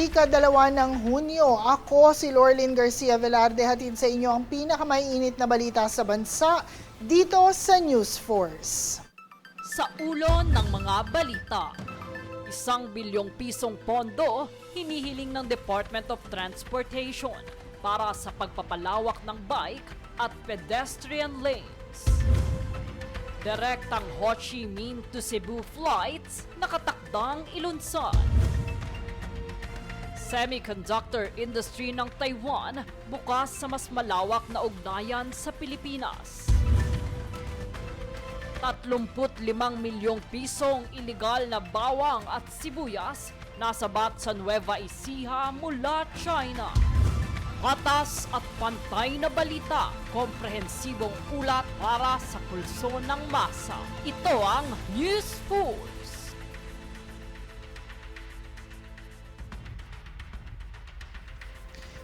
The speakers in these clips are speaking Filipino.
Ika-2 ng Hunyo, ako si Lorlyn Garcia Velarde, hatid sa inyo ang pinakamaiinit na balita sa bansa dito sa News Force. Sa ulo ng mga balita, 1 bilyong pisong pondo hinihiling ng Department of Transportation para sa pagpapalawak ng bike at pedestrian lanes. Direktang Ho Chi Minh to Cebu flights nakatakdang ilunsad. Semiconductor industry ng Taiwan bukas sa mas malawak na ugnayan sa Pilipinas. 35 milyong pisong iligal na bawang at sibuyas nasabat sa Nueva Ecija mula China. Patas at pantay na balita, komprehensibong ulat para sa pulso ng masa. Ito ang News Force.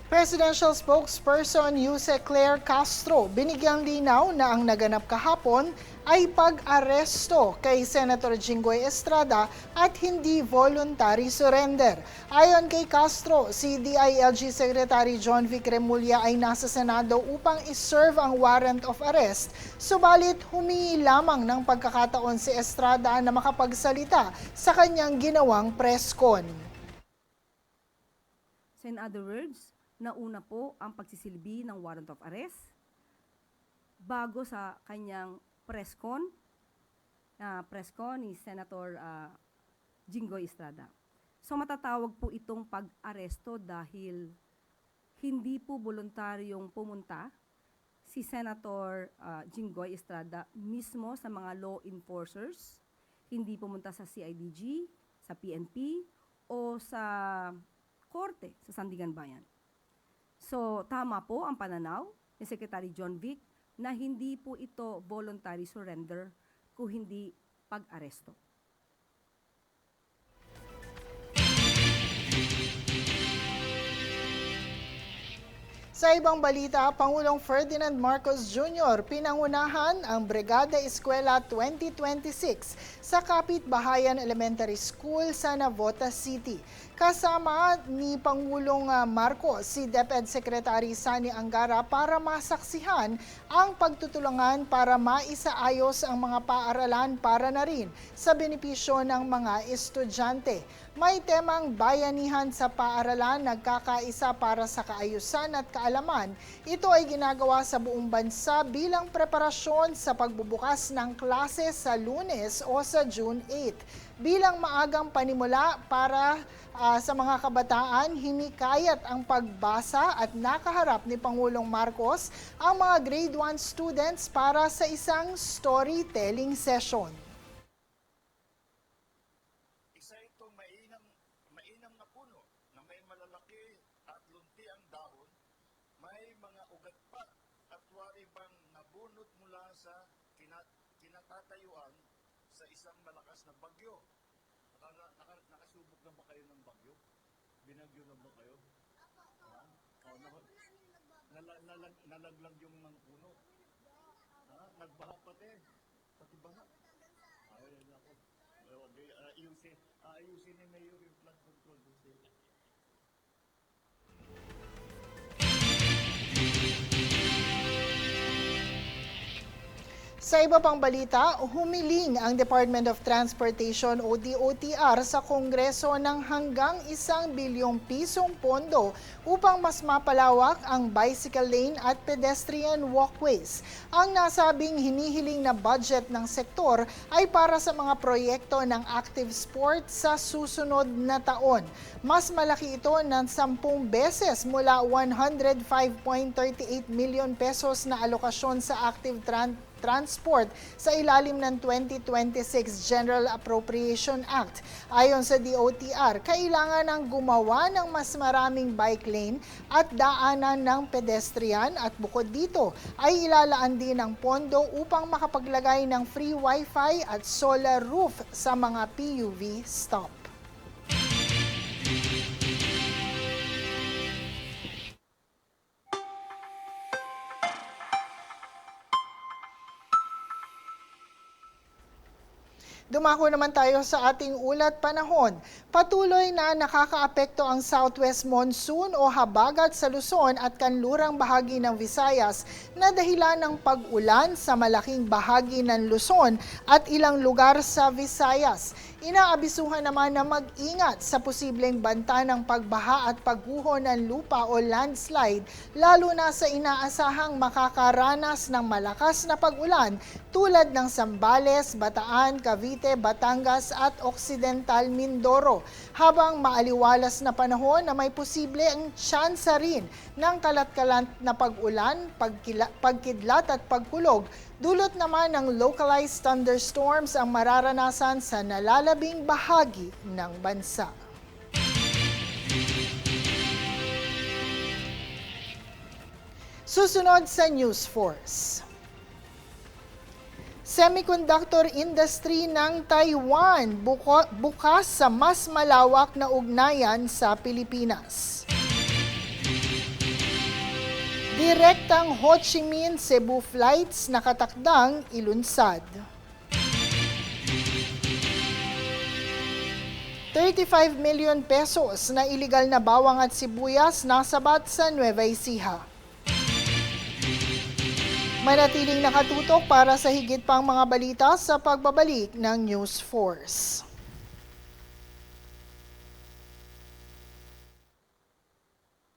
Presidential spokesperson Jose Claire Castro binigyang linaw na ang naganap kahapon ay pag-aresto kay Senator Jinggoy Estrada at hindi voluntary surrender. Ayon kay Castro, si DILG Secretary John Vic Remulla ay nasa Senado upang iserve ang warrant of arrest, subalit humingi lamang ng pagkakataon si Estrada na makapagsalita sa kanyang ginawang press con. So in other words, nauna po ang pagsisilbi ng warrant of arrest bago sa kanyang press con ni Senator Jinggoy Estrada. So matatawag po itong pag-aresto dahil hindi po voluntaryong pumunta si Senator Jinggoy Estrada mismo sa mga law enforcers, hindi pumunta sa CIDG, sa PNP o sa korte sa Sandigan Bayan. So, tama po ang pananaw ni Secretary John Vic na hindi po ito voluntary surrender kung hindi pag-aresto. Sa ibang balita, Pangulong Ferdinand Marcos Jr. pinangunahan ang Brigada Eskwela 2026 sa Kapitbahayan Elementary School sa Navotas City. Kasama ni Pangulong Marcos si DepEd Secretary Sani Angara para masaksihan ang pagtutulungan para maisaayos ang mga paaralan para na rin sa benepisyo ng mga estudyante. May temang bayanihan sa paaralan, nagkakaisa para sa kaayusan at kaalaman. Ito ay ginagawa sa buong bansa bilang preparasyon sa pagbubukas ng klase sa Lunes o sa June 8. Bilang maagang panimula para sa mga kabataan, hinikayat ang pagbasa at nakaharap ni Pangulong Marcos ang mga grade 1 students para sa isang storytelling session. Isa itong mainam na puno na may malalaki at lunti ang dahon, may mga ugat pa at wari bang nabunot mula sa kinatatayuan sa isang malakas na bagyo. Nakasubok na ba kayo ng bagyo? Binagyo na ba kayo? Nalaglag yung mga puno. Nagbaha pati. Pati baha. Ayun ako. Ayusin ni Mayor yung flood control. Sa iba pang balita, humiling ang Department of Transportation o DOTR sa Kongreso ng hanggang 1 bilyong pisong pondo upang mas mapalawak ang bicycle lane at pedestrian walkways. Ang nasabing hinihiling na budget ng sektor ay para sa mga proyekto ng active sport sa susunod na taon. Mas malaki ito ng 10 beses mula 105.38 million pesos na alokasyon sa active transport sa ilalim ng 2026 General Appropriation Act. Ayon sa DOTR, kailangan ng gumawa ng mas maraming bike lane at daanan ng pedestrian at bukod dito ay ilalaan din ng pondo upang makapaglagay ng free wifi at solar roof sa mga PUV stop. Dumako naman tayo sa ating ulat panahon. Patuloy na nakakaapekto ang southwest monsoon o habagat sa Luzon at kanlurang bahagi ng Visayas na dahilan ng pag-ulan sa malaking bahagi ng Luzon at ilang lugar sa Visayas. Inaabisuhan naman na mag-ingat sa posibleng banta ng pagbaha at pagguho ng lupa o landslide, lalo na sa inaasahang makakaranas ng malakas na pag-ulan tulad ng Zambales, Bataan, Cavite, Batangas at Occidental Mindoro. Habang maaliwalas na panahon na may posible ang tsansa rin ng kalat-kalat na pag-ulan, pagkidlat at pagkulog, dulot naman ng localized thunderstorms ang mararanasan sa nalalabing bahagi ng bansa. Susunod sa News Force. Semiconductor industry ng Taiwan bukas sa mas malawak na ugnayan sa Pilipinas. Direktang Ho Chi Minh Cebu flights nakatakdang ilunsad. 35 million pesos na iligal na bawang at sibuyas nasabat sa Nueva Ecija. Manatiling nakatutok para sa higit pang mga balita sa pagbabalik ng News Force.